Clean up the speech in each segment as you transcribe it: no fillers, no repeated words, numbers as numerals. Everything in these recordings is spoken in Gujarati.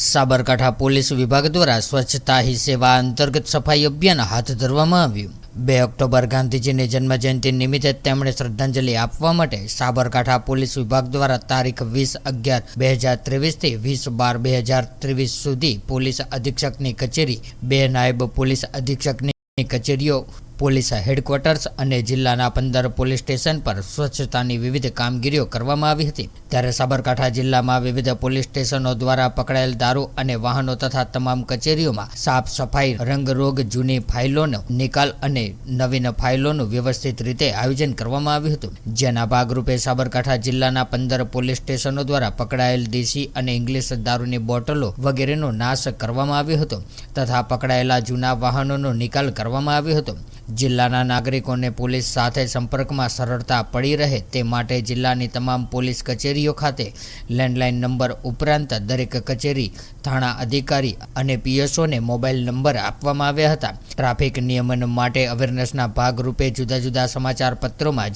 સાબરકાંઠા પોલીસ વિભાગ દ્વારા સ્વચ્છતા હી સેવા અંતર્ગત સફાઈ અભિયાન હાથ ધરવામાં આવ્યું। 2 ઓક્ટોબર ગાંધીજીની જન્મજયંતિ નિમિત્તે તેમણે શ્રદ્ધાંજલિ આપવા માટે સાબરકાંઠા પોલીસ વિભાગ દ્વારા તારીખ 20/11/2023 થી 20/12/2023 સુધી પોલીસ અધિક્ષકની કચેરી, 2 નાયબ પોલીસ અધિક્ષકની કચેરીઓ, પોલીસ હેડક્વાર્ટર્સ અને જિલ્લાના 15 પોલીસ સ્ટેશન પર સ્વચ્છતાની વિવિધ કામગીરીઓ કરવામાં આવી હતી। ત્યારે સાબરકાંઠા જિલ્લામાં વિવિધ પોલીસ સ્ટેશનો દ્વારા પકડાયેલ દારૂ અને વાહનો તથા તમામ કચેરીઓમાં સાફ સફાઈ, રંગરોગ, જૂની ફાઇલોનો નિકાલ અને નવીન ફાઇલોનું વ્યવસ્થિત રીતે આયોજન કરવામાં આવ્યું હતું। જેના ભાગરૂપે સાબરકાંઠા જિલ્લાના 15 પોલીસ સ્ટેશનો દ્વારા પકડાયેલ દેશી અને ઇંગ્લિશ દારૂની બોટલો વગેરેનો નાશ કરવામાં આવ્યો હતો તથા પકડાયેલા જૂના વાહનોનો નિકાલ કરવામાં આવ્યો હતો। જિલ્લાના નાગરિકોને પોલીસ સાથે સંપર્કમાં સરળતા પડી રહે તે માટે જિલ્લાની તમામ પોલીસ કચેરીઓ ખાતે લેન્ડલાઇન નંબર ઉપરાંત દરેક કચેરી, થાણા અધિકારી અને પીએસઓને મોબાઈલ નંબર આપવામાં આવ્યા હતા। ટ્રાફિક નિયમન માટે અવેરનેસના ભાગરૂપે જુદા જુદા સમાચાર પત્રોમાં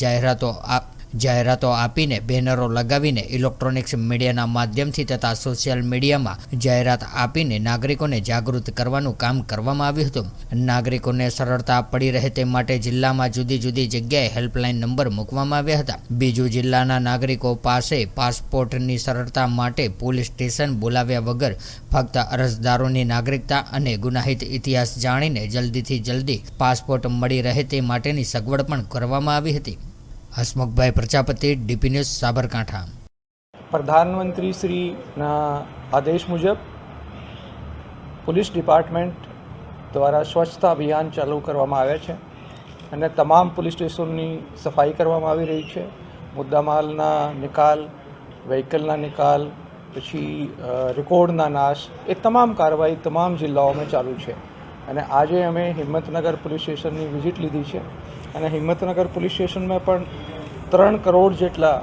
જાહેરાતો આપીને, બેનરો લગાવીને, ઇલેક્ટ્રોનિક્સ મીડિયાના માધ્યમથી તથા સોશિયલ મીડિયામાં જાહેરાત આપીને નાગરિકોને જાગૃત કરવાનું કામ કરવામાં આવ્યું હતું। નાગરિકોને સરળતા પડી રહે તે માટે જિલ્લામાં જુદી જુદી જગ્યાએ હેલ્પલાઇન નંબર મૂકવામાં આવ્યા હતા। બીજું, જિલ્લાના નાગરિકો પાસે પાસપોર્ટની સરળતા માટે પોલીસ સ્ટેશન બોલાવ્યા વગર ફક્ત અરજદારોની નાગરિકતા અને ગુનાહિત ઇતિહાસ જાણીને જલ્દીથી જલ્દી પાસપોર્ટ મળી રહે તે માટેની સગવડ પણ કરવામાં આવી હતી। Hasmukhbhai Prajapati, DP news, Sabarkantha. પ્રધાનમંત્રી શ્રીના આદેશ મુજબ પોલીસ ડિપાર્ટમેન્ટ દ્વારા સ્વચ્છતા અભિયાન ચાલુ કરવામાં આવ્યા છે અને તમામ પોલીસ સ્ટેશનની સફાઈ કરવામાં આવી રહી છે। મુદ્દામાલના નિકાલ, વ્હીકલના નિકાલ, પછી રેકોર્ડના નાશ, એ તમામ કાર્યવાહી તમામ જિલ્લાઓમાં ચાલુ છે। અને આજે અમે હિંમતનગર પોલીસ સ્ટેશનની વિઝિટ લીધી છે અને હિંમતનગર પોલીસ સ્ટેશનમાં પણ 3 કરોડ જેટલા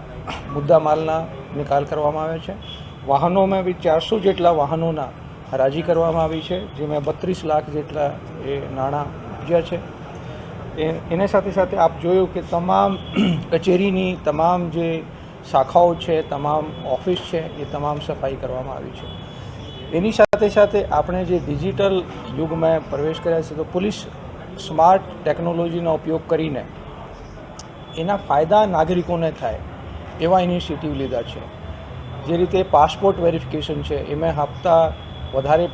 મુદ્દામાલના નિકાલ કરવામાં આવ્યા છે। વાહનોમાં બી 400 જેટલા વાહનોના હરાજી કરવામાં આવી છે, જેમાં 32 લાખ જેટલા એ નાણાં ઉપજ્યા છે। એને સાથે સાથે આપ જોયું કે તમામ કચેરીની તમામ જે શાખાઓ છે, તમામ ઓફિસ છે, એ તમામ સફાઈ કરવામાં આવી છે। એની સાથે સાથે આપણે જે ડિજિટલ યુગમાં પ્રવેશ કર્યા છે, તો પોલીસ સ્માર્ટ ટેકનોલોજીનો ઉપયોગ કરીને એના ફાયદા નાગરિકોને થાય એવા ઇનિશિયેટિવ લીધા છે। જે રીતે પાસપોર્ટ વેરિફિકેશન છે, એમાં હપ્તા વધારે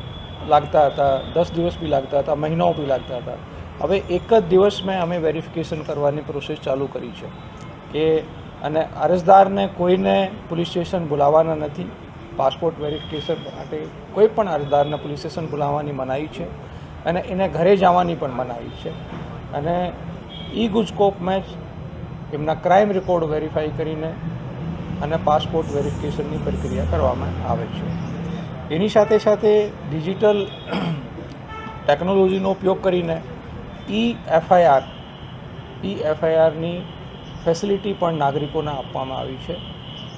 લાગતા હતા, 10 દિવસ બી લાગતા હતા, મહિનાઓ બી લાગતા હતા। હવે એક જ દિવસમાં અમે વેરિફિકેશન કરવાની પ્રોસેસ ચાલુ કરી છે કે અને અરજદારને કોઈને પોલીસ સ્ટેશન બોલાવવાના નથી। પાસપોર્ટ વેરિફિકેશન માટે કોઈ પણ અરજદારને પોલીસ સ્ટેશન બોલાવવાની મનાઈ છે અને એને ઘરે જવાની પણ મનાઈ છે। અને ઈ ગુજકોપમાં જ એમના ક્રાઇમ રેકોર્ડ વેરીફાઈ કરીને અને પાસપોર્ટ વેરિફિકેશનની પ્રક્રિયા કરવામાં આવે છે। એની સાથે સાથે ડિજિટલ ટેકનોલોજીનો ઉપયોગ કરીને ઈ એફઆઈઆરની ફેસિલિટી પણ નાગરિકોને આપવામાં આવી છે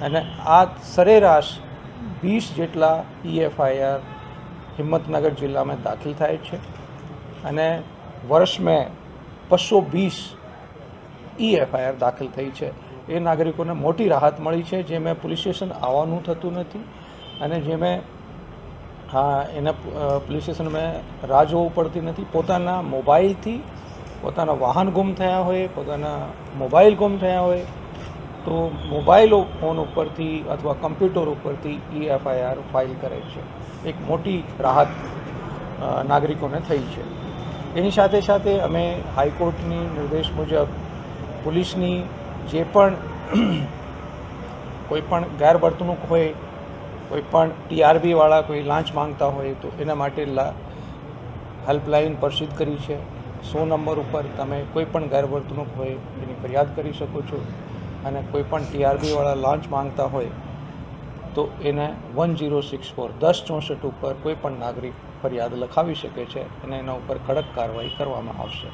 અને આ સરેરાશ 20 જેટલા એફઆઈઆર હિંમતનગર જિલ્લામાં દાખલ થાય છે અને વર્ષમાં 220 એફઆઈઆર દાખલ થઈ છે। એ નાગરિકોને મોટી રાહત મળી છે, જેમાં પોલીસ સ્ટેશન આવવાનું થતું નથી અને જેમાં એને પોલીસ સ્ટેશનમાં રાહ જોવું પડતી નથી। પોતાના મોબાઈલથી પોતાના વાહન ગુમ થયા હોય, પોતાના મોબાઈલ ગુમ થયા હોય તો મોબાઈલ ફોન ઉપરથી અથવા કમ્પ્યુટર ઉપરથી એફઆઈઆર ફાઇલ કરે છે। એક મોટી રાહત નાગરિકોને થઈ છે। એની સાથે સાથે અમે હાઈકોર્ટની નિર્દેશ મુજબ પોલીસની જે પણ કોઈ પણ ગેરવર્તણૂક હોય, કોઈ પણ ટીઆરબીવાળા કોઈ લાંચ માંગતા હોય તો એના માટે હેલ્પલાઇન પ્રસિદ્ધ કરી છે। 100 નંબર ઉપર તમે કોઈ પણ ગેરવર્તણૂક હોય એની ફરિયાદ કરી શકો છો અને કોઈ પણ ટીઆરબીવાળા લાંચ માંગતા હોય તો એને 1064 1064 ઉપર કોઈ પણ નાગરિક ફરિયાદ લખાવી શકે છે અને એના ઉપર કડક કાર્યવાહી કરવામાં આવશે।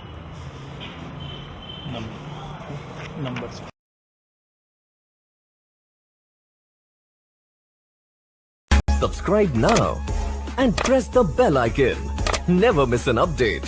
Subscribe now and press the bell icon. Never miss an update.